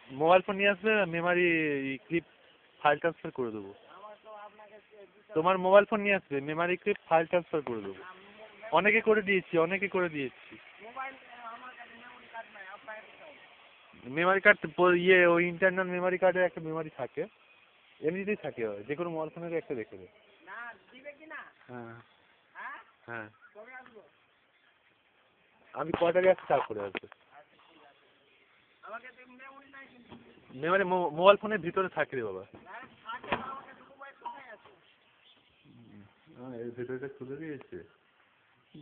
Mobile phone নিয়ে আসবে, Memari clip file transfer করে দেবো। তোমার মোবাইল ফোন নিয়ে আসবে, মেমারি ক্লিপ ফাইল ট্রান্সফার করে দেবো। অনেকে করে দিয়েছি। মেমারি কার্ড ওই ইন্টারনাল মেমারি কার্ডের একটা মেমারি থাকে, এমনিতেই থাকে, যে কোনো মোবাইল ফোনের একটা রেখে দেবে। হ্যাঁ হ্যাঁ, আমি কটারে আসছি তারপরে আসবে। মেমারি মোবাইল ফোনের ভিতরে থাকে রে বাবা। এর ভেতরটা খুলে দিয়েছে।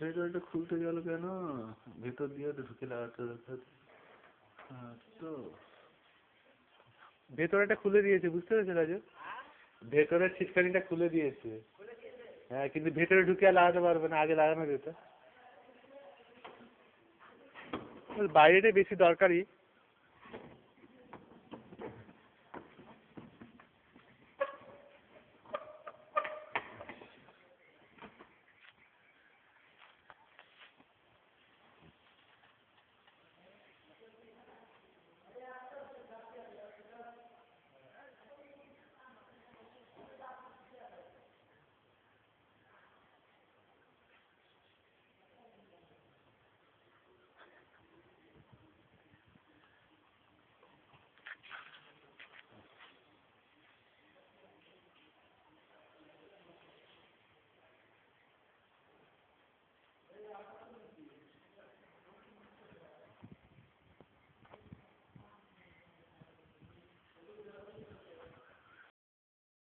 ভেতরটা খুলতে গেল কেন? ভেতর দিয়ে ঢুকে লাগাতে তো ভেতরটা খুলে দিয়েছে, বুঝতে পেরেছো রাজু? ভেতরের ছিটকানিটা খুলে দিয়েছে। হ্যাঁ, কিন্তু ভেতরে ঢুকে আর লাগাতে পারবে না, আগে লাগানো যেত। বাইরেটাই বেশি দরকারি।